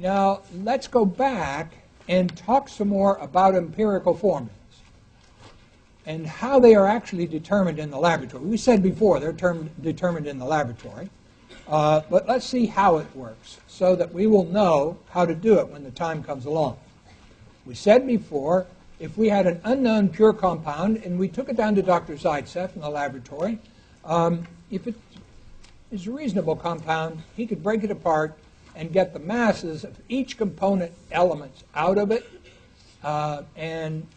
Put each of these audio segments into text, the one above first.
Now, let's go back and talk some more about empirical formulas and how they are actually determined in the laboratory. We said before they're determined in the laboratory, but let's see how it works so that we will know how to do it when the time comes along. We said before, if we had an unknown pure compound and we took it down to Dr. Zaitsev in the laboratory, if it is a reasonable compound, he could break it apart and get the masses of each component elements out of it and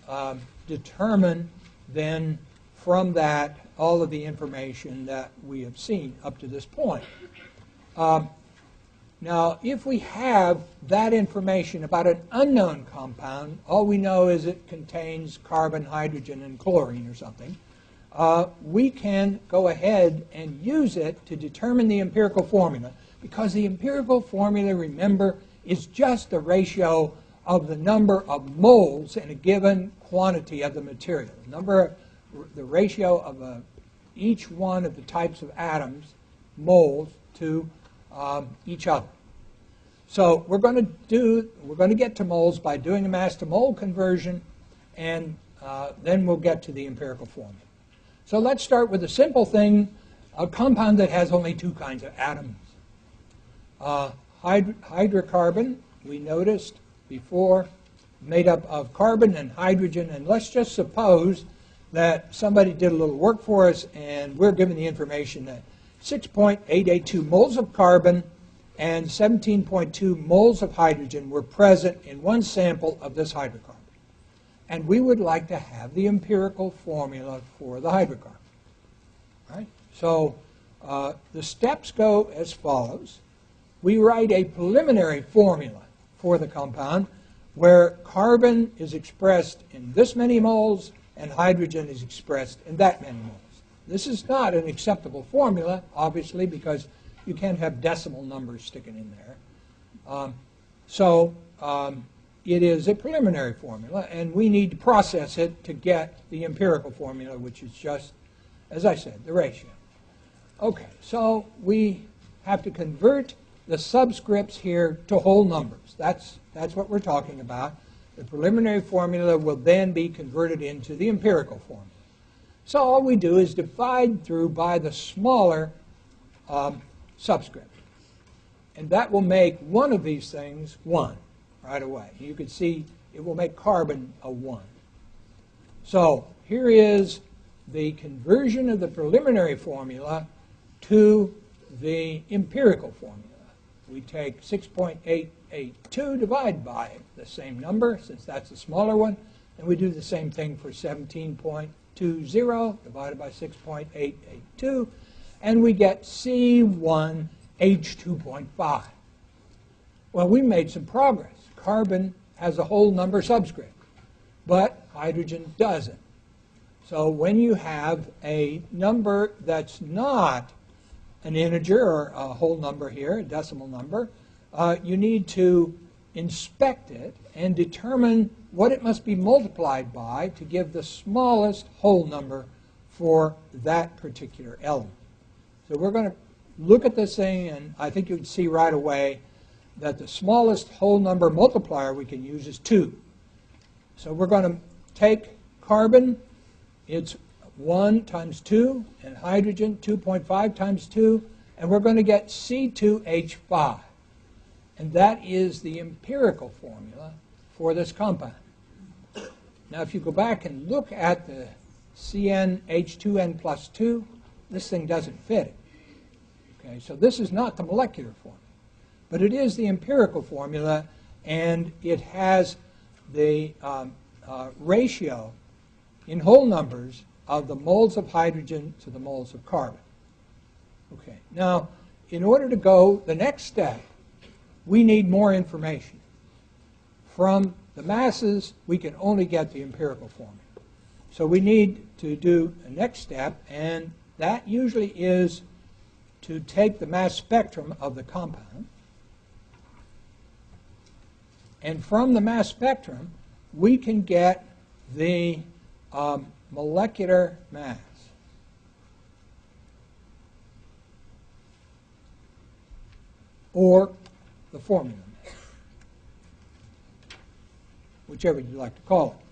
determine then from that all of the information that we have seen up to this point. Now, if we have that information about an unknown compound, all we know is it contains carbon, hydrogen, and chlorine or something, we can go ahead and use it to determine the empirical formula, because the empirical formula, remember, is just the ratio of the number of moles in a given quantity of the material. The ratio of each one of the types of atoms, moles, to each other. So we're going to get to moles by doing a mass to mole conversion, and then we'll get to the empirical formula. So let's start with a simple thing, a compound that has only two kinds of atoms. Hydrocarbon, we noticed before, made up of carbon and hydrogen, and let's just suppose that somebody did a little work for us and we're given the information that 6.882 moles of carbon and 17.2 moles of hydrogen were present in one sample of this hydrocarbon. And we would like to have the empirical formula for the hydrocarbon. Right? So the steps go as follows. We write a preliminary formula for the compound where carbon is expressed in this many moles and hydrogen is expressed in that many moles. This is not an acceptable formula, obviously, because you can't have decimal numbers sticking in there. It is a preliminary formula, and we need to process it to get the empirical formula, which is just, as I said, the ratio. Okay, so we have to convert the subscripts here to whole numbers. That's what we're talking about. The preliminary formula will then be converted into the empirical formula. So all we do is divide through by the smaller subscript. And that will make one of these things 1 right away. You can see it will make carbon a 1. So here is the conversion of the preliminary formula to the empirical formula. We take 6.882, divide by the same number, since that's the smaller one, and we do the same thing for 17.20 divided by 6.882, and we get C1H2.5. Well, we made some progress. Carbon has a whole number subscript, but hydrogen doesn't. So when you have a number that's not an integer or a whole number here, a decimal number, you need to inspect it and determine what it must be multiplied by to give the smallest whole number for that particular element. So we're going to look at this thing, and I think you can see right away that the smallest whole number multiplier we can use is 2. So we're going to take carbon, it's 1 times 2, and hydrogen 2.5 times 2, and we're going to get C2H5. And that is the empirical formula for this compound. Now if you go back and look at the CnH2n plus 2, this thing doesn't fit it. Okay, so this is not the molecular formula, but it is the empirical formula, and it has the ratio in whole numbers of the moles of hydrogen to the moles of carbon. Okay, now in order to go the next step, we need more information. From the masses, we can only get the empirical formula. So we need to do a next step, and that usually is to take the mass spectrum of the compound, and from the mass spectrum, we can get the molecular mass. Or the formula mass. whichever you like to call it.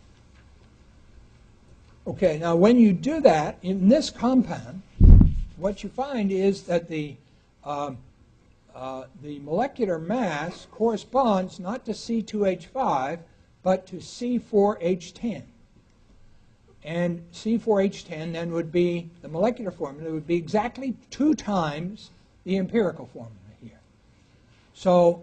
Okay, now when you do that, in this compound, what you find is that the molecular mass corresponds not to C2H5, but to C4H10. And C4H10 then would be, the molecular formula would be exactly 2 times the empirical formula here. So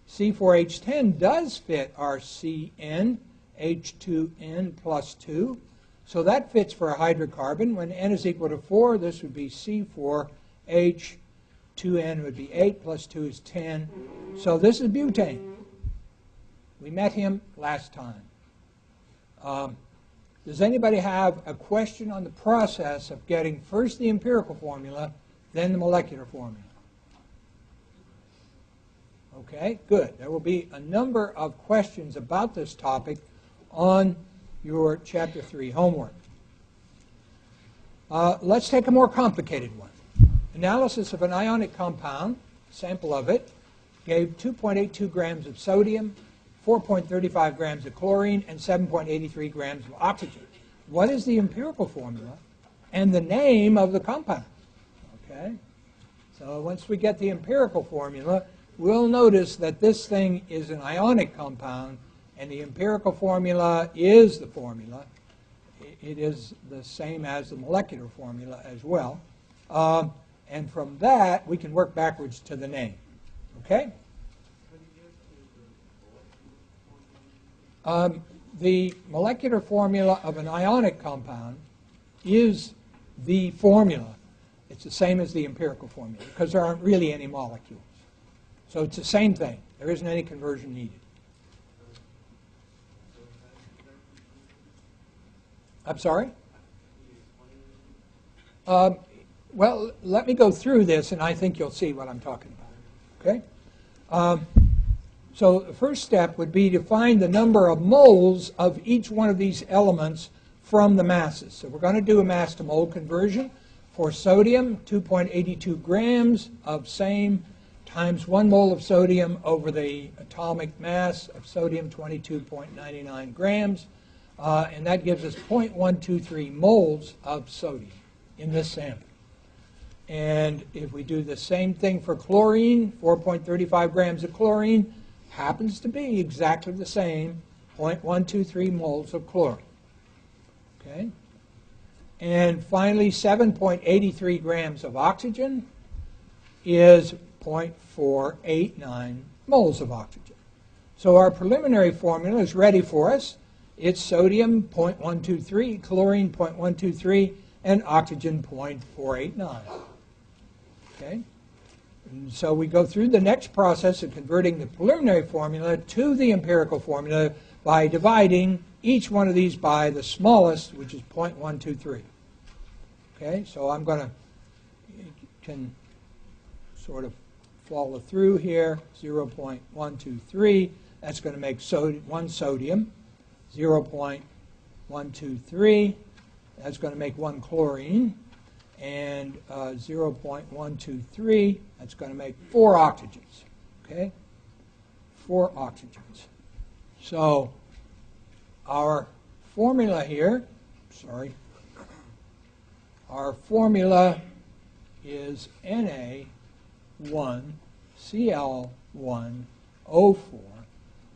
C4H10 does fit our Cn, H2n plus 2. So that fits for a hydrocarbon. When n is equal to 4, this would be C4H, 2n would be 8, plus 2 is 10. So this is butane. We met him last time. Does anybody have a question on the process of getting first the empirical formula, then the molecular formula? Okay, good. There will be a number of questions about this topic on your Chapter 3 homework. Let's take a more complicated one. Analysis of an ionic compound, sample of it, gave 2.82 grams of sodium, 4.35 grams of chlorine, and 7.83 grams of oxygen. What is the empirical formula and the name of the compound? Okay, so once we get the empirical formula, we'll notice that this thing is an ionic compound, and the empirical formula is the formula. It is the same as the molecular formula as well. And from that, we can work backwards to the name. Okay? The molecular formula of an ionic compound is the formula. It's the same as the empirical formula because there aren't really any molecules. So it's the same thing. There isn't any conversion needed. I'm sorry? Well, let me go through this, and I think you'll see what I'm talking about. Okay? So the first step would be to find the number of moles of each one of these elements from the masses. So we're going to do a mass to mole conversion. For sodium, 2.82 grams of same times 1 mole of sodium over the atomic mass of sodium, 22.99 grams. And that gives us 0.123 moles of sodium in this sample. And if we do the same thing for chlorine, 4.35 grams of chlorine happens to be exactly the same, 0.123 moles of chlorine. Okay? And finally, 7.83 grams of oxygen is 0.489 moles of oxygen. So our preliminary formula is ready for us. It's sodium 0.123, chlorine 0.123, and oxygen 0.489. Okay? And so we go through the next process of converting the preliminary formula to the empirical formula by dividing each one of these by the smallest, which is 0.123. Okay? So I'm going to can sort of follow through here. 0.123. That's going to make 1 sodium. 0.123, that's going to make 1 chlorine, and 0.123, that's going to make 4 oxygens. Okay? 4 oxygens. So our formula here, our formula is Na1Cl1O4,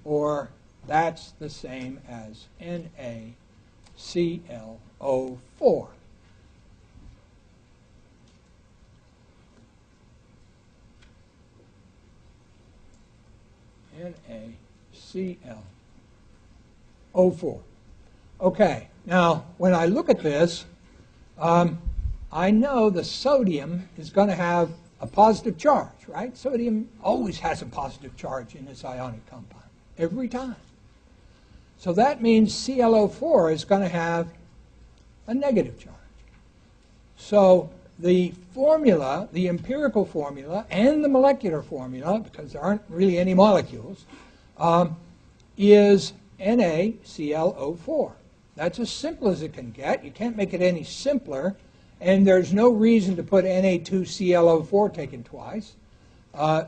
or that's the same as NaClO4. NaClO4. Okay, now when I look at this, I know the sodium is going to have a positive charge, right? Sodium always has a positive charge in its ionic compound, every time. So that means ClO4 is going to have a negative charge. So the formula, the empirical formula, and the molecular formula, because there aren't really any molecules, is NaClO4. That's as simple as it can get. You can't make it any simpler. And there's no reason to put Na2ClO4 taken twice.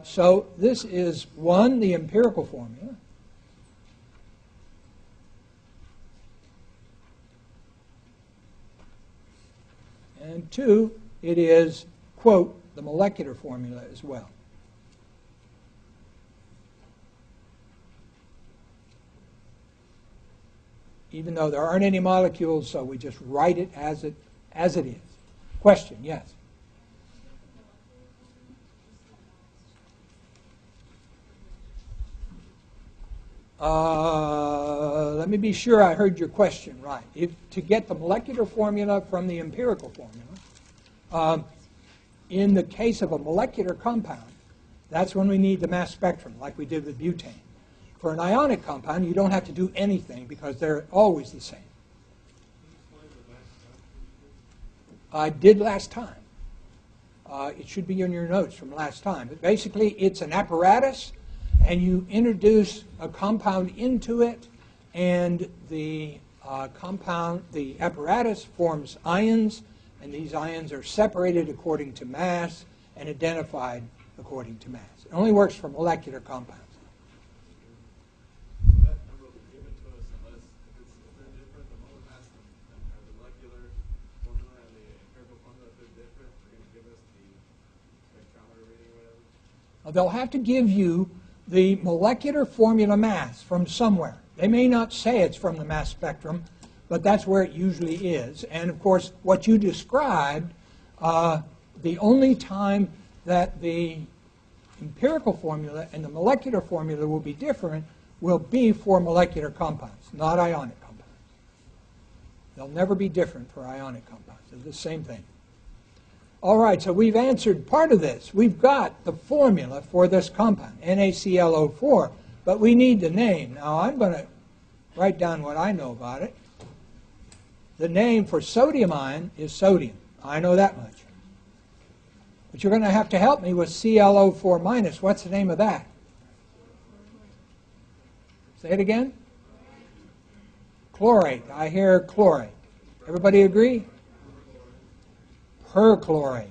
So this is, 1, the empirical formula. And 2, it is, quote, the molecular formula as well. Even though there aren't any molecules, so we just write it as it is. Question, yes? Let me be sure I heard your question right. To get the molecular formula from the empirical formula, in the case of a molecular compound, that's when we need the mass spectrum, like we did with butane. For an ionic compound, you don't have to do anything because they're always the same. I did last time. It should be in your notes from last time. But basically, it's an apparatus, and you introduce a compound into it, and the apparatus forms ions, and these ions are separated according to mass and identified according to mass. It only works for molecular compounds. That number will be given to us unless if they're different, the molar mass and the molecular formula and the empirical formula, if they're different, they're going to give us the spectrometer reading or whatever. They'll have to give you the molecular formula mass from somewhere. They may not say it's from the mass spectrum, but that's where it usually is. And of course, what you described, the only time that the empirical formula and the molecular formula will be different will be for molecular compounds, not ionic compounds. They'll never be different for ionic compounds. They're the same thing. All right, so we've answered part of this. We've got the formula for this compound, NaClO4, but we need the name. Now, I'm going to write down what I know about it. The name for sodium ion is sodium. I know that much. But you're going to have to help me with ClO4 minus. What's the name of that? Say it again. Chlorate. I hear chlorate. Everybody agree? Perchlorate.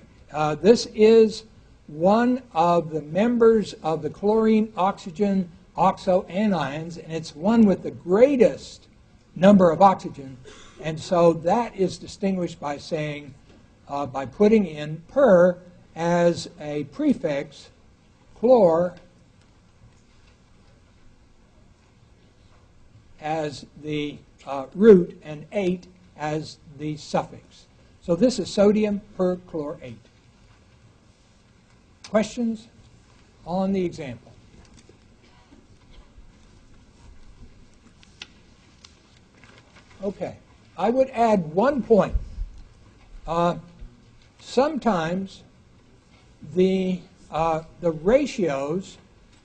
This is one of the members of the chlorine, oxygen, oxo anions, and it's one with the greatest number of oxygen. And so that is distinguished by saying, by putting in per as a prefix, chlor as the root, and ate as the suffix. So this is sodium perchlorate. Questions on the example? Okay. I would add one point. Sometimes the ratios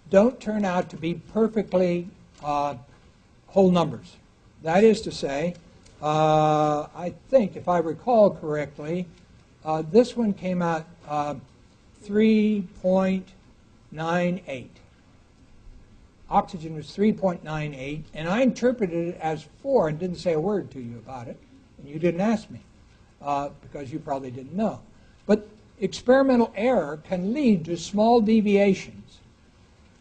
don't turn out to be perfectly whole numbers. That is to say, I think, if I recall correctly, this one came out 3.98. Oxygen was 3.98, and I interpreted it as 4 and didn't say a word to you about it, and you didn't ask me because you probably didn't know. But experimental error can lead to small deviations,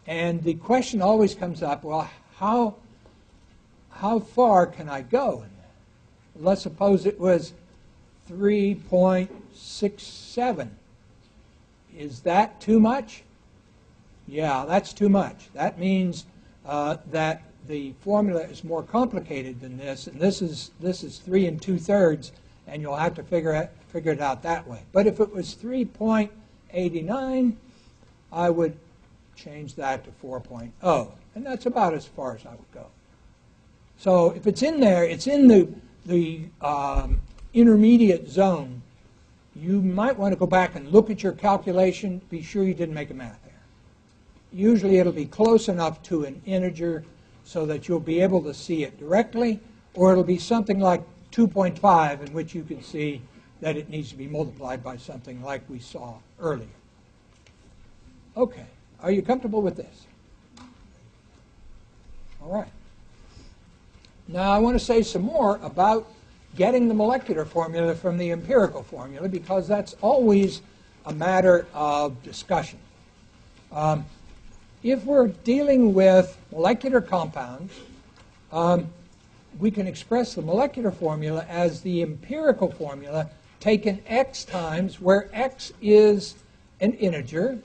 and the question always comes up, well, how far can I go in that? Let's suppose it was 3.67. Is that too much? Yeah, that's too much. That means that the formula is more complicated than this, and this is 3 2/3, and you'll have to figure it out that way. But if it was 3.89, I would change that to 4.0, and that's about as far as I would go. So if it's in there, it's in the intermediate zone. You might want to go back and look at your calculation, be sure you didn't make a math error. Usually it'll be close enough to an integer so that you'll be able to see it directly, or it'll be something like 2.5 in which you can see that it needs to be multiplied by something like we saw earlier. Okay, are you comfortable with this? All right. Now I want to say some more about getting the molecular formula from the empirical formula, because that's always a matter of discussion. If we're dealing with molecular compounds, we can express the molecular formula as the empirical formula taken x times, where x is an integer,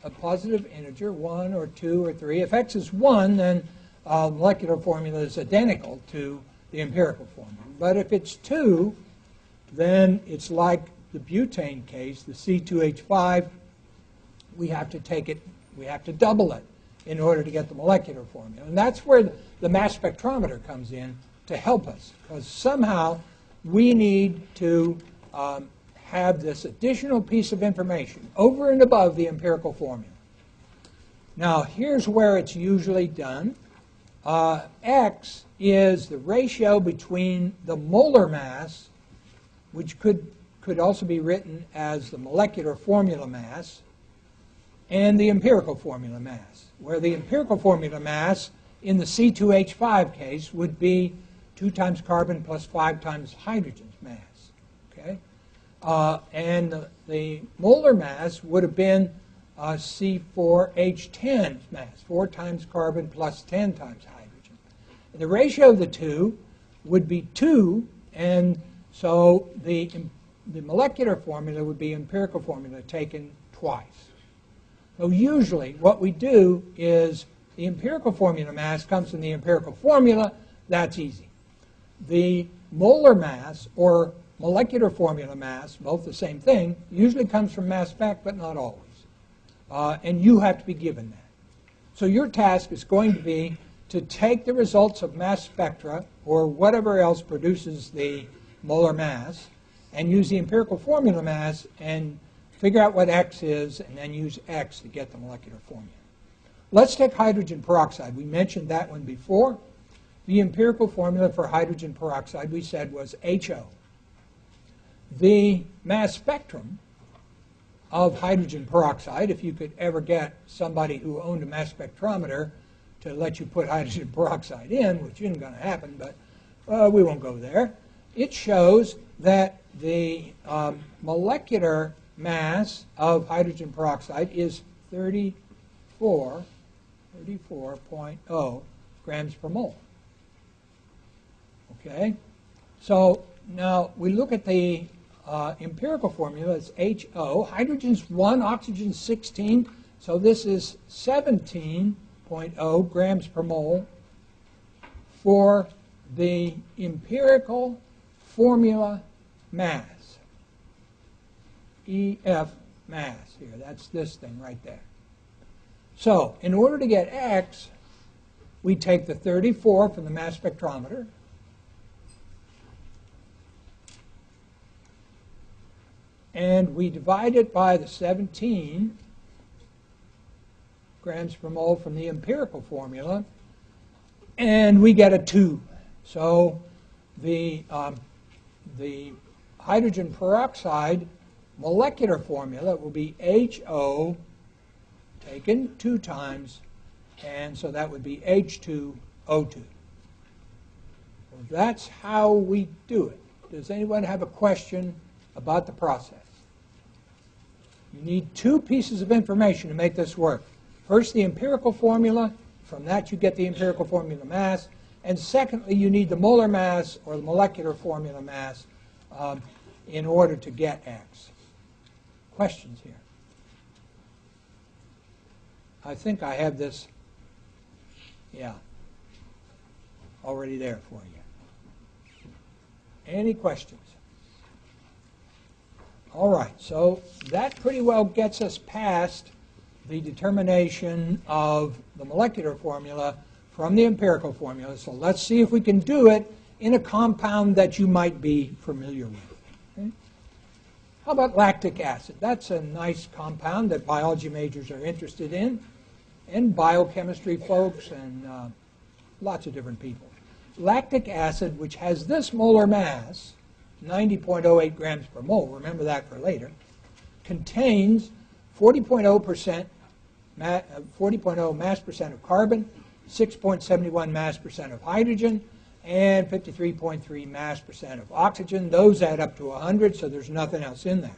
a positive integer, 1 or 2 or 3. If x is 1, then molecular formula is identical to the empirical formula. But if it's 2, then it's like the butane case, the C2H5. We have to take it, we have to double it in order to get the molecular formula. And that's where the mass spectrometer comes in to help us, because somehow we need to have this additional piece of information over and above the empirical formula. Now, here's where it's usually done. X is the ratio between the molar mass, which could also be written as the molecular formula mass, and the empirical formula mass, where the empirical formula mass in the C2H5 case would be 2 times carbon plus 5 times hydrogen's mass. Okay? And the molar mass would have been C4H10's mass, 4 times carbon plus 10 times hydrogen. And the ratio of the two would be 2, and so the molecular formula would be empirical formula taken twice. So usually what we do is the empirical formula mass comes from the empirical formula. That's easy. The molar mass or molecular formula mass, both the same thing, usually comes from mass spec, but not always. And you have to be given that. So your task is going to be to take the results of mass spectra or whatever else produces the molar mass and use the empirical formula mass and figure out what X is, and then use X to get the molecular formula. Let's take hydrogen peroxide. We mentioned that one before. The empirical formula for hydrogen peroxide, we said, was HO. The mass spectrum of hydrogen peroxide, if you could ever get somebody who owned a mass spectrometer to let you put hydrogen peroxide in, which isn't going to happen, but we won't go there, it shows that the molecular mass of hydrogen peroxide is 34.0 grams per mole. Okay? So now we look at the empirical formula. It's HO. Hydrogen's 1, oxygen's 16. So this is 17.0 grams per mole for the empirical formula mass. EF mass here. That's this thing right there. So in order to get X, we take the 34 from the mass spectrometer, and we divide it by the 17 grams per mole from the empirical formula, and we get a 2. So the hydrogen peroxide molecular formula will be HO taken 2 times, and so that would be H2O2. Well, that's how we do it. Does anyone have a question about the process? You need 2 pieces of information to make this work. First, the empirical formula. From that, you get the empirical formula mass. And secondly, you need the molar mass or the molecular formula mass in order to get X. Questions here? I think I have this, already there for you. Any questions? All right, so that pretty well gets us past the determination of the molecular formula from the empirical formula. So let's see if we can do it in a compound that you might be familiar with. Okay? How about lactic acid? That's a nice compound that biology majors are interested in, and biochemistry folks, and lots of different people. Lactic acid, which has this molar mass, 90.08 grams per mole, remember that for later, contains 40.0% 40.0 mass percent of carbon, 6.71 mass percent of hydrogen, and 53.3 mass percent of oxygen. Those add up to 100, so there's nothing else in there.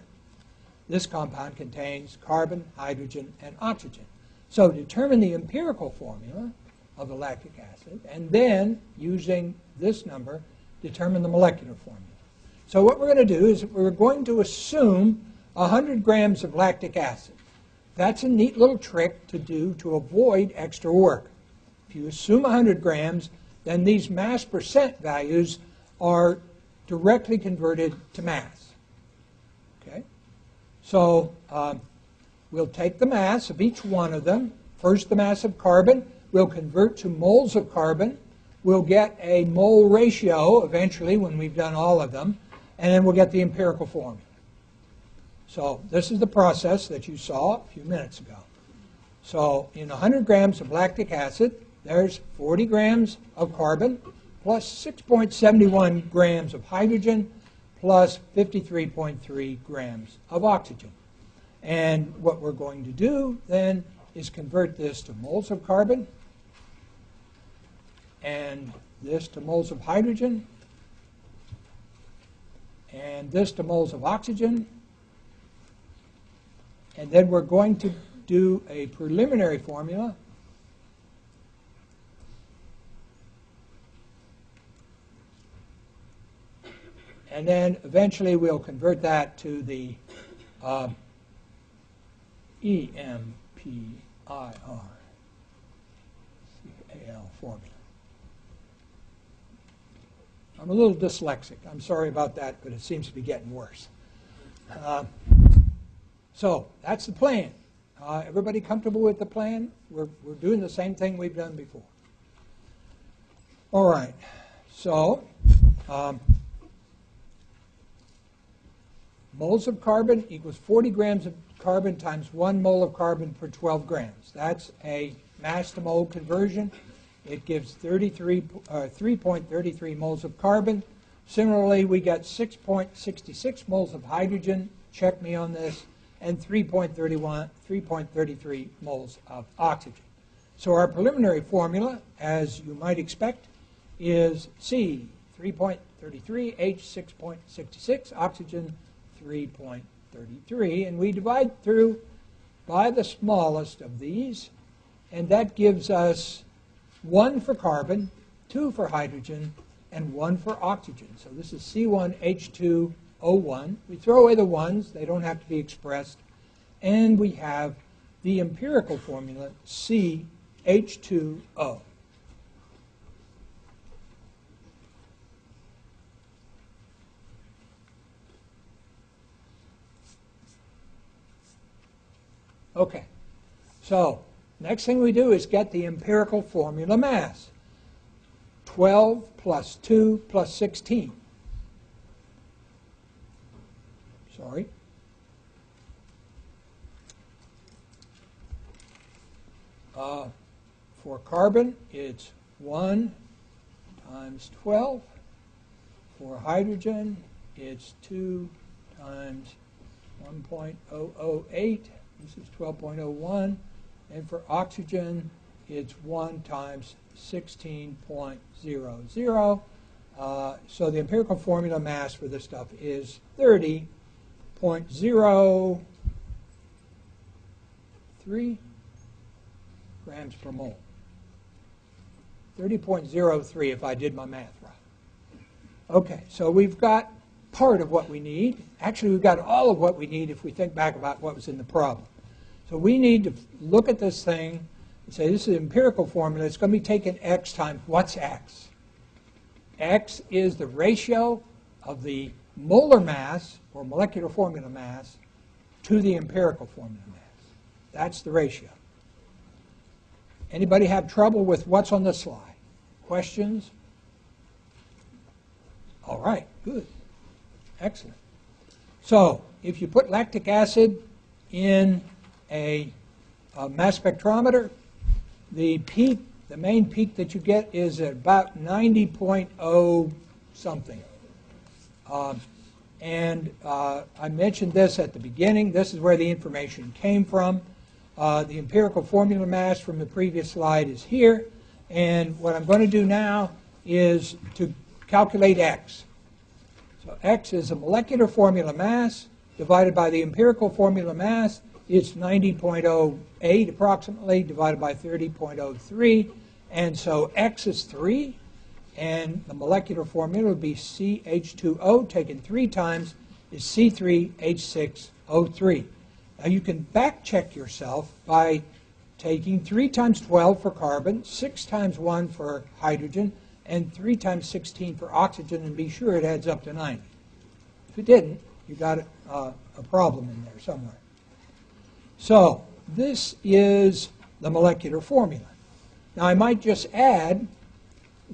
This compound contains carbon, hydrogen, and oxygen. So determine the empirical formula of the lactic acid, and then, using this number, determine the molecular formula. So what we're going to do is we're going to assume 100 grams of lactic acid. That's a neat little trick to do to avoid extra work. If you assume 100 grams, then these mass percent values are directly converted to mass. Okay? So we'll take the mass of each one of them. First, the mass of carbon. We'll convert to moles of carbon. We'll get a mole ratio eventually when we've done all of them. And then we'll get the empirical formula. So this is the process that you saw a few minutes ago. So in 100 grams of lactic acid, there's 40 grams of carbon plus 6.71 grams of hydrogen plus 53.3 grams of oxygen. And what we're going to do then is convert this to moles of carbon and this to moles of hydrogen and this to moles of oxygen. And then we're going to do a preliminary formula and then eventually we'll convert that to the EMPIRCAL formula. I'm a little dyslexic. I'm sorry about that, but it seems to be getting worse. So that's the plan. Everybody comfortable with the plan? We're doing the same thing we've done before. All right. So moles of carbon equals 40 grams of carbon times 1 mole of carbon per 12 grams. That's a mass to mole conversion. It gives 3.33 moles of carbon. Similarly, we get 6.66 moles of hydrogen. Check me on this. And 3.33 moles of oxygen. So our preliminary formula, as you might expect, is C, 3.33, H, 6.66, oxygen, 3.33. And we divide through by the smallest of these, and that gives us 1 for carbon, 2 for hydrogen, and 1 for oxygen. So this is C1H2O1. We throw away the ones. They don't have to be expressed. And we have the empirical formula, CH2O. Okay. So next thing we do is get the empirical formula mass. 12 plus 2 plus 16. Sorry. For carbon, it's 1 times 12. For hydrogen, it's 2 times 1.008. This is 12.01. And for oxygen, it's 1 times 16.00. So the empirical formula mass for this stuff is 30.03 grams per mole. 30.03 if I did my math right. Okay, so we've got part of what we need. Actually, we've got all of what we need if we think back about what was in the problem. So we need to look at this thing and say this is an empirical formula. It's going to be taken x times what's x? X is the ratio of the molar mass or molecular formula mass to the empirical formula mass. That's the ratio. Anybody have trouble with what's on the slide? Questions? All right, good. Excellent. So if you put lactic acid in a mass spectrometer, the peak, the main peak that you get is at about 90.0 something. I mentioned this at the beginning. This is where the information came from. The empirical formula mass from the previous slide is here. And what I'm going to do now is to calculate x. So x is a molecular formula mass divided by the empirical formula mass. It's 90.08 approximately divided by 30.03. And so x is 3. and the molecular formula would be CH2O taken 3 times is C3H6O3. Now you can back check yourself by taking 3 times 12 for carbon, 6 times 1 for hydrogen, and 3 times 16 for oxygen, and be sure it adds up to 90. If it didn't, you got a problem in there somewhere. So this is the molecular formula. Now I might just add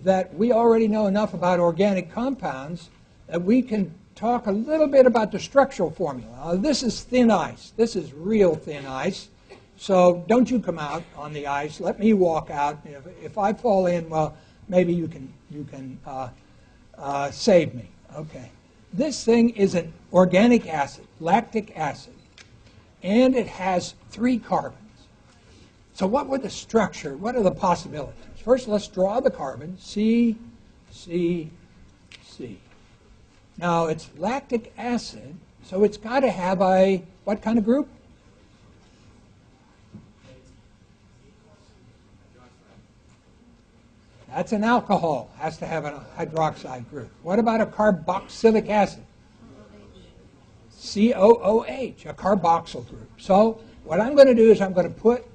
that we already know enough about organic compounds that we can talk a little bit about the structural formula. Now, this is thin ice. This is real thin ice. So don't you come out on the ice. Let me walk out. If I fall in, well, maybe you can save me. Okay. This thing is an organic acid, lactic acid, and it has 3 carbons. So what would the structure, what are the possibilities? First, let's draw the carbon, C, C, C. Now, it's lactic acid, so it's got to have a, what kind of group? That's an alcohol, has to have a hydroxide group. What about a carboxylic acid? COOH, a carboxyl group. So what I'm going to do is I'm going to put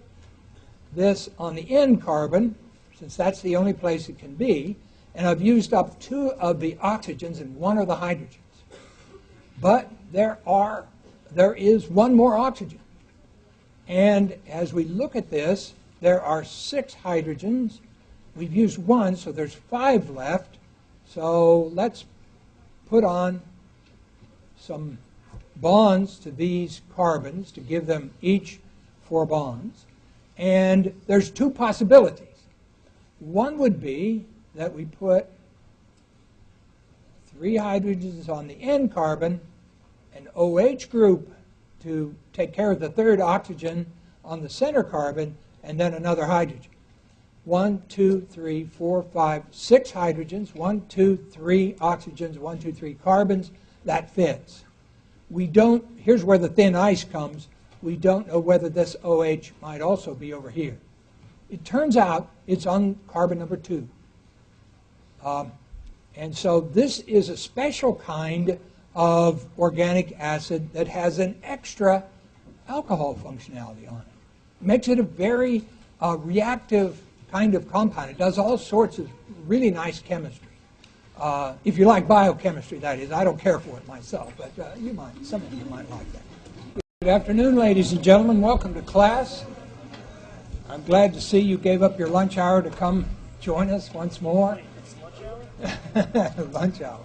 this on the end carbon, since that's the only place it can be, and I've used up 2 of the oxygens and 1 of the hydrogens. But there is 1 more oxygen. And as we look at this, there are 6 hydrogens. We've used 1, so there's 5 left. So let's put on some bonds to these carbons to give them each 4 bonds. And there's 2 possibilities. One would be that we put 3 hydrogens on the end carbon, an OH group to take care of the 3rd oxygen on the center carbon, and then another hydrogen. 1, 2, 3, 4, 5, 6 hydrogens, 1, 2, 3 oxygens, 1, 2, 3 carbons. That fits. We don't, here's where the thin ice comes. We don't know whether this OH might also be over here. It turns out it's on carbon number 2. And so this is a special kind of organic acid that has an extra alcohol functionality on it. It makes it a very reactive kind of compound. It does all sorts of really nice chemistry. If you like biochemistry, that is. I don't care for it myself, but you might. Some of you might like that. Good afternoon, ladies and gentlemen. Welcome to class. I'm glad to see you gave up your lunch hour to come join us once more. Lunch hour.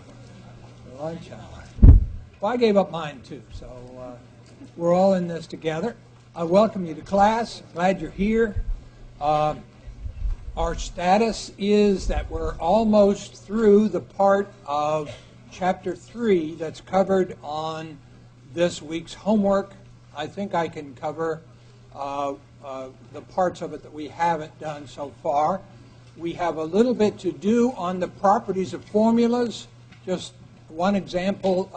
Lunch hour. Well, I gave up mine too, so we're all in this together. I welcome you to class. Glad you're here. Our status is that we're almost through the part of Chapter 3 that's covered on this week's homework. I think I can cover the parts of it that we haven't done so far. We have a little bit to do on the properties of formulas. Just one example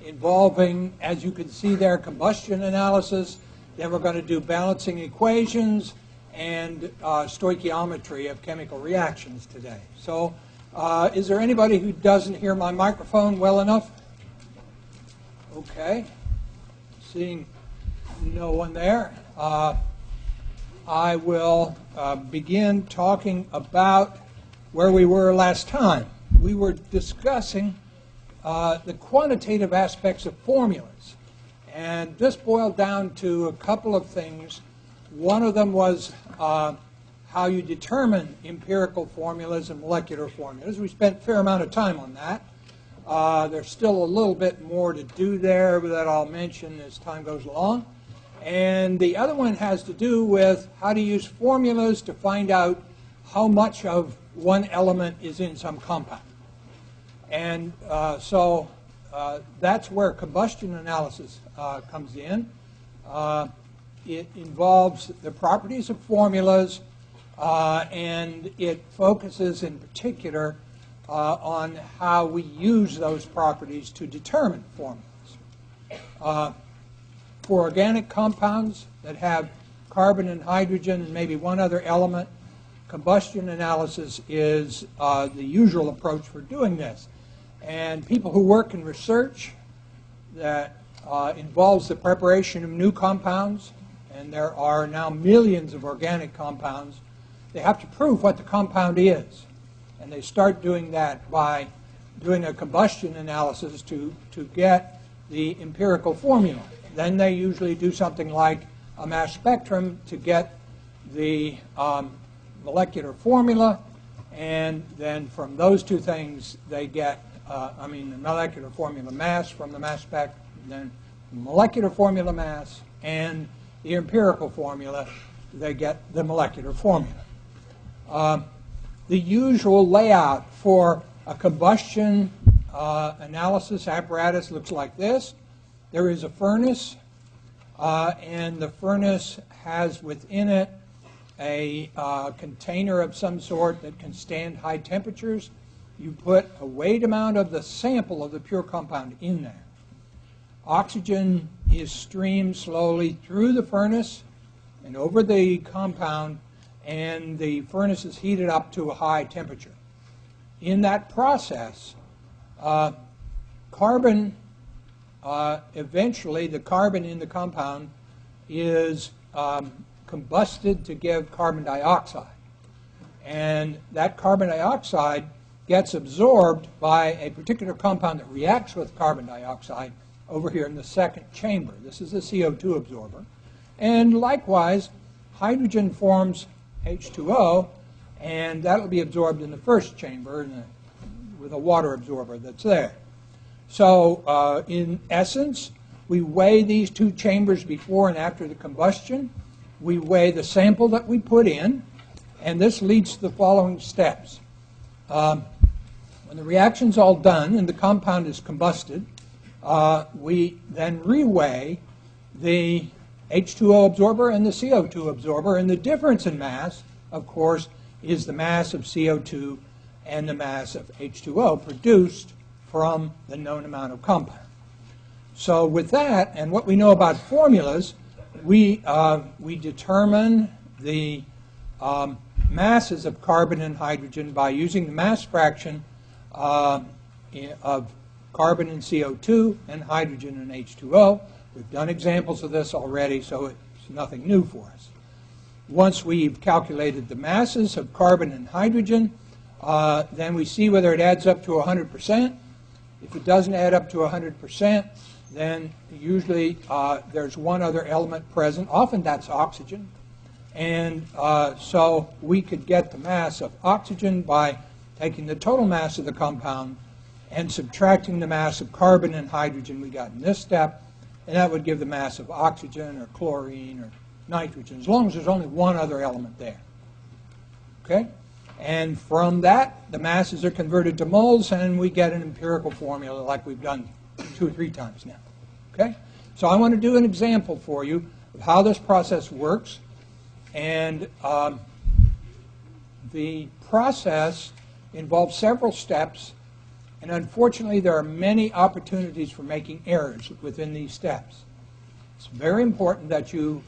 involving, as you can see there, combustion analysis. Then we're going to do balancing equations and stoichiometry of chemical reactions today. So is there anybody who doesn't hear my microphone well enough? Okay. Seeing no one there. I will begin talking about where we were last time. We were discussing the quantitative aspects of formulas. And this boiled down to a couple of things. One of them was how you determine empirical formulas and molecular formulas. We spent a fair amount of time on that. There's still a little bit more to do there that I'll mention as time goes along. And the other one has to do with how to use formulas to find out how much of one element is in some compound. And so that's where combustion analysis comes in. It involves the properties of formulas, and it focuses in particular on how we use those properties to determine formulas. For organic compounds that have carbon and hydrogen and maybe one other element, combustion analysis is the usual approach for doing this. And people who work in research that involves the preparation of new compounds, and there are now millions of organic compounds, they have to prove what the compound is. And they start doing that by doing a combustion analysis to get the empirical formula. Then they usually do something like a mass spectrum to get the molecular formula, and then from those two things they get, the molecular formula mass from the mass spec, then molecular formula mass, and the empirical formula, they get the molecular formula. The usual layout for a combustion analysis apparatus looks like this. There is a furnace, and the furnace has within it a container of some sort that can stand high temperatures. You put a weight amount of the sample of the pure compound in there. Oxygen is streamed slowly through the furnace and over the compound, and the furnace is heated up to a high temperature. In that process, eventually the carbon in the compound is combusted to give carbon dioxide. And that carbon dioxide gets absorbed by a particular compound that reacts with carbon dioxide over here in the second chamber. This is a CO2 absorber. And likewise, hydrogen forms H2O, and that will be absorbed in the first chamber with a water absorber that's there. So in essence, we weigh these two chambers before and after the combustion. We weigh the sample that we put in, and this leads to the following steps. When the reaction's all done and the compound is combusted, we then reweigh the H2O absorber and the CO2 absorber, and the difference in mass, of course, is the mass of CO2 and the mass of H2O produced from the known amount of compound. So with that, and what we know about formulas, we determine the masses of carbon and hydrogen by using the mass fraction of carbon and CO2 and hydrogen and H2O. We've done examples of this already, so it's nothing new for us. Once we've calculated the masses of carbon and hydrogen, then we see whether it adds up to 100%. If it doesn't add up to 100%, then usually there's one other element present. Often that's oxygen. And so we could get the mass of oxygen by taking the total mass of the compound and subtracting the mass of carbon and hydrogen we got in this step, and that would give the mass of oxygen or chlorine or nitrogen, as long as there's only one other element there. Okay? And from that, the masses are converted to moles, and we get an empirical formula like we've done 2 or 3 times now. Okay? So I want to do an example for you of how this process works. And the process involves several steps, and unfortunately there are many opportunities for making errors within these steps. It's very important that you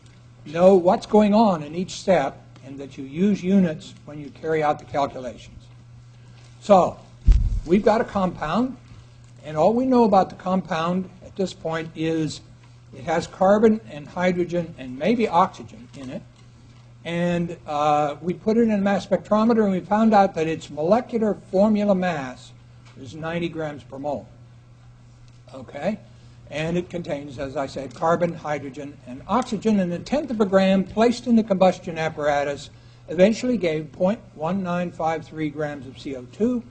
know what's going on in each step and that you use units when you carry out the calculations. So we've got a compound, and all we know about the compound at this point is it has carbon and hydrogen and maybe oxygen in it. And we put it in a mass spectrometer, and we found out that its molecular formula mass is 90 grams per mole. Okay? And it contains, as I said, carbon, hydrogen, and oxygen. And a tenth of a gram placed in the combustion apparatus eventually gave 0.1953 grams of CO2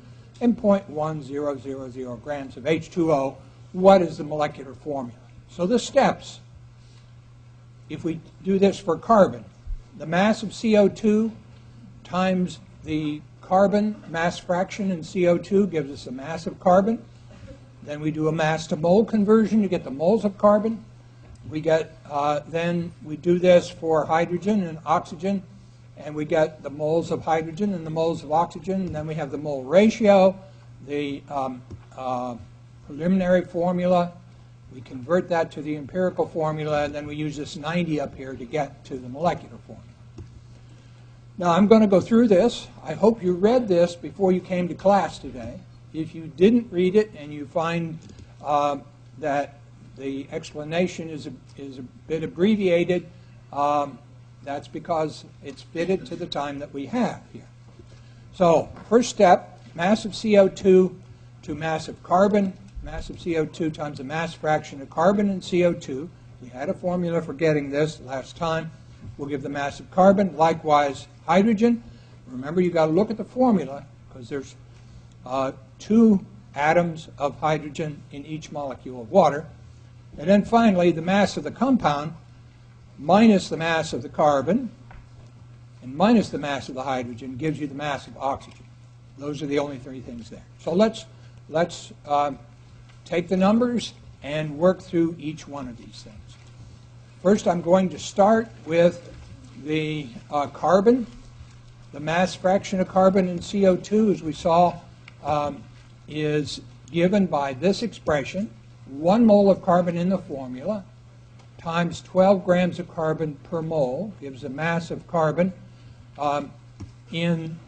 and 0.1000 grams of H2O. What is the molecular formula? So the steps, if we do this for carbon, the mass of CO2 times the carbon mass fraction in CO2 gives us the mass of carbon. Then we do a mass to mole conversion to get the moles of carbon. We get, then we do this for hydrogen and oxygen, and we get the moles of hydrogen and the moles of oxygen. And then we have the mole ratio, the preliminary formula. We convert that to the empirical formula, and then we use this 90 up here to get to the molecular formula. Now I'm going to go through this. I hope you read this before you came to class today. If you didn't read it and you find that the explanation is a bit abbreviated, that's because it's fitted to the time that we have here. So first step, mass of CO2 to mass of carbon. Mass of CO2 times the mass fraction of carbon and CO2. We had a formula for getting this last time. We'll give the mass of carbon. Likewise, hydrogen. Remember, you've got to look at the formula because there's 2 atoms of hydrogen in each molecule of water. And then finally, the mass of the compound minus the mass of the carbon and minus the mass of the hydrogen gives you the mass of oxygen. Those are the only 3 things there. So let's take the numbers and work through each one of these things. First, I'm going to start with the carbon. The mass fraction of carbon in CO2, as we saw, is given by this expression, 1 mole of carbon in the formula times 12 grams of carbon per mole gives a mass of carbon in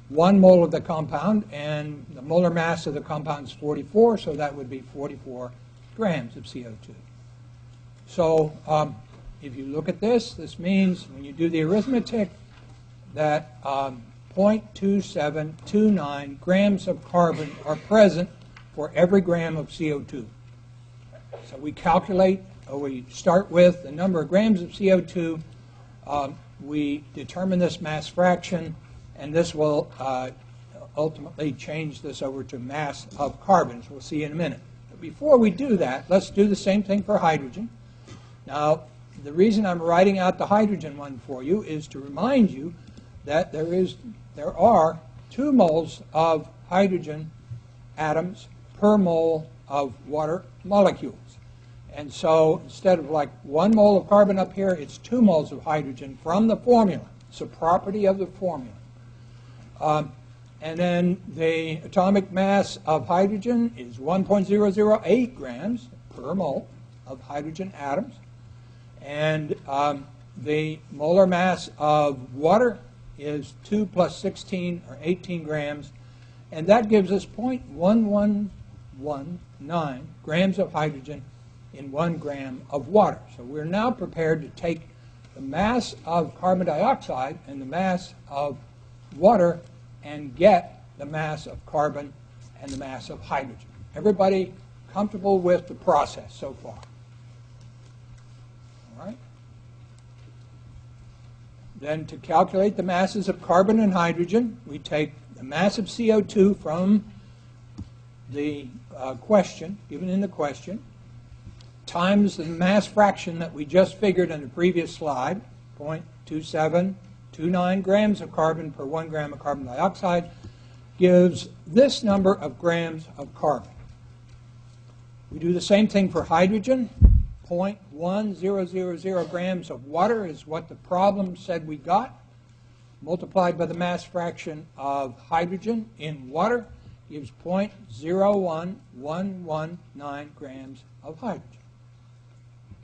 1 mole of the compound, and the molar mass of the compound is 44, so that would be 44 grams of CO2. So if you look at this, this means when you do the arithmetic that 0.2729 grams of carbon are present for every gram of CO2. So we calculate, or we start with the number of grams of CO2, we determine this mass fraction, and this will ultimately change this over to mass of carbon, as we'll see in a minute. But before we do that, let's do the same thing for hydrogen. Now, the reason I'm writing out the hydrogen one for you is to remind you that there are 2 moles of hydrogen atoms per mole of water molecules. And so instead of like 1 mole of carbon up here, it's 2 moles of hydrogen from the formula. It's a property of the formula. And then the atomic mass of hydrogen is 1.008 grams per mole of hydrogen atoms. And the molar mass of water is 2 plus 16, or 18 grams. And that gives us 0.1119 grams of hydrogen in 1 gram of water. So we're now prepared to take the mass of carbon dioxide and the mass of water and get the mass of carbon and the mass of hydrogen. Everybody comfortable with the process so far? All right. Then to calculate the masses of carbon and hydrogen, we take the mass of CO2 from the question, given in the question, times the mass fraction that we just figured in the previous slide, 0.2729 grams of carbon per 1 gram of carbon dioxide, gives this number of grams of carbon. We do the same thing for hydrogen. 0.1000 grams of water is what the problem said we got, multiplied by the mass fraction of hydrogen in water gives 0.01119 grams of hydrogen.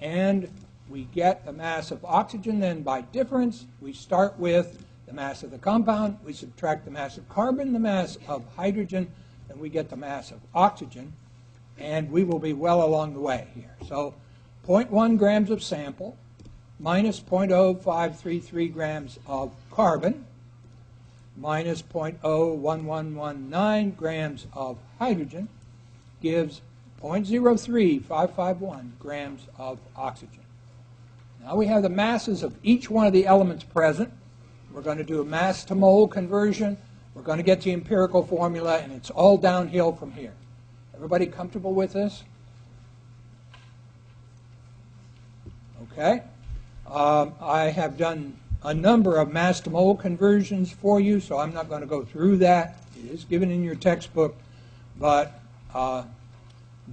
And we get the mass of oxygen then by difference. We start with the mass of the compound, we subtract the mass of carbon, the mass of hydrogen, and we get the mass of oxygen. And we will be well along the way here. So 0.1 grams of sample minus 0.0533 grams of carbon minus 0.01119 grams of hydrogen gives 0.03551 grams of oxygen. Now we have the masses of each one of the elements present. We're going to do a mass to mole conversion. We're going to get the empirical formula, and it's all downhill from here. Everybody comfortable with this? Okay. I have done a number of mass to mole conversions for you, so I'm not going to go through that. It is given in your textbook, but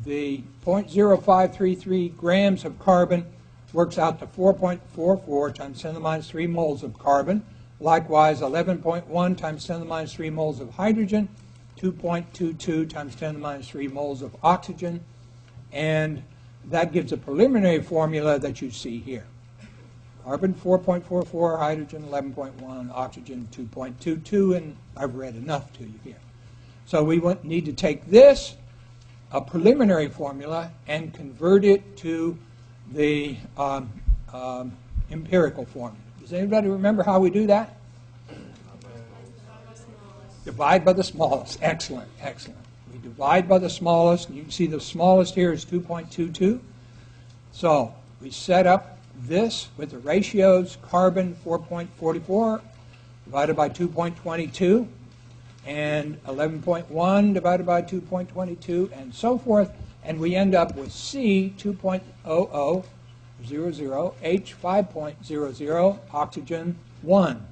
the 0.0533 grams of carbon works out to 4.44 times 10 to the minus 3 moles of carbon. Likewise, 11.1 times 10 to the minus 3 moles of hydrogen, 2.22 times 10 to the minus 3 moles of oxygen, and that gives a preliminary formula that you see here. Carbon 4.44, hydrogen 11.1, oxygen 2.22, and I've read enough to you here. So we need to take this, a preliminary formula, and convert it to the empirical formula. Does anybody remember how we do that? Divide by the smallest. Excellent, excellent. We divide by the smallest. You can see the smallest here is 2.22. So we set up this with the ratios: carbon 4.44 divided by 2.22, and 11.1 divided by 2.22, and so forth. And we end up with C 2.00, H 5.00, oxygen 1.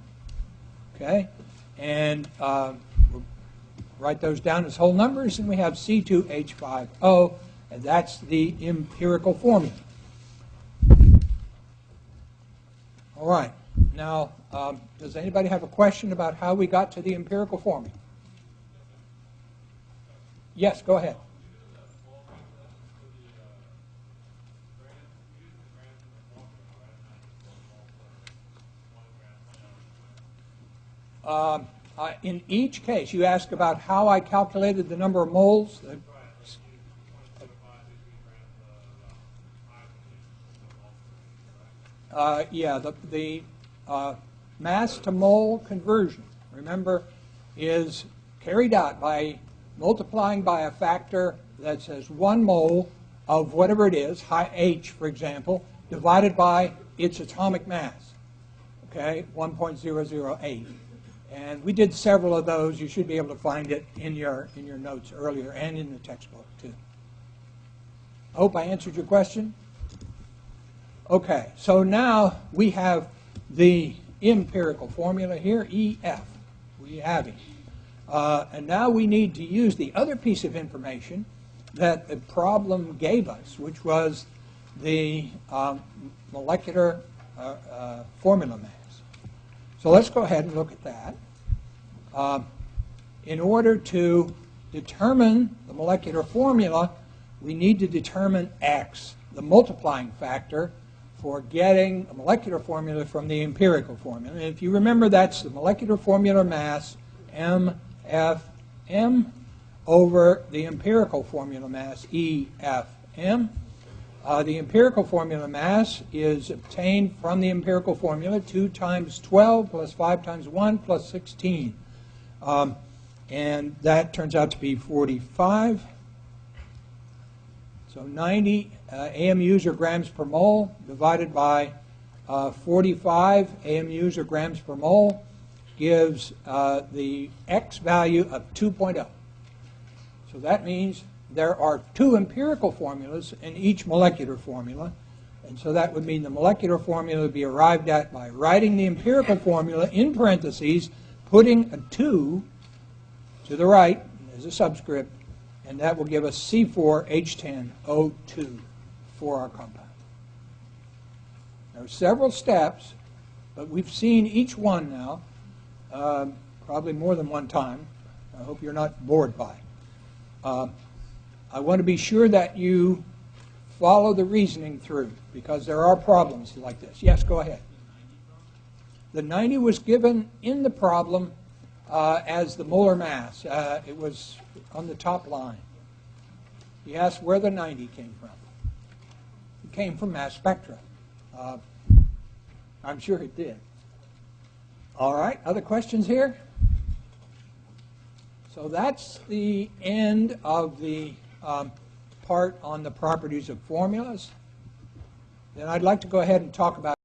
Okay? And we'll write those down as whole numbers, and we have C2H5O, and that's the empirical formula. All right. Now, does anybody have a question about how we got to the empirical formula? Yes, go ahead. In each case, you ask about how I calculated the number of moles. Yeah, the mass to mole conversion, remember, is carried out by multiplying by a factor that says 1 mole of whatever it is, H, for example, divided by its atomic mass, okay, 1.008. And we did several of those. You should be able to find it in your notes earlier and in the textbook, too. I hope I answered your question. Okay, so now we have the empirical formula here, EF. We have it. And now we need to use the other piece of information that the problem gave us, which was the molecular formula mass. So let's go ahead and look at that. In order to determine the molecular formula, we need to determine X, the multiplying factor for getting a molecular formula from the empirical formula. And if you remember, that's the molecular formula mass, MFM, over the empirical formula mass, EFM. The empirical formula mass is obtained from the empirical formula, 2 times 12 plus 5 times 1 plus 16. And that turns out to be 45. So 90 AMUs or grams per mole divided by 45 AMUs or grams per mole gives the X value of 2.0. So that means there are 2 empirical formulas in each molecular formula. And so that would mean the molecular formula would be arrived at by writing the empirical formula in parentheses, putting a 2 to the right as a subscript, and that will give us C4H10O2 for our compound. There are several steps, but we've seen each one now, probably more than one time. I hope you're not bored by it. I want to be sure that you follow the reasoning through, because there are problems like this. Yes, go ahead. The 90 was given in the problem as the molar mass. It was on the top line. He asked where the 90 came from. It came from mass spectra. I'm sure it did. All right, other questions here? So that's the end of the part on the properties of formulas. Then I'd like to go ahead and talk about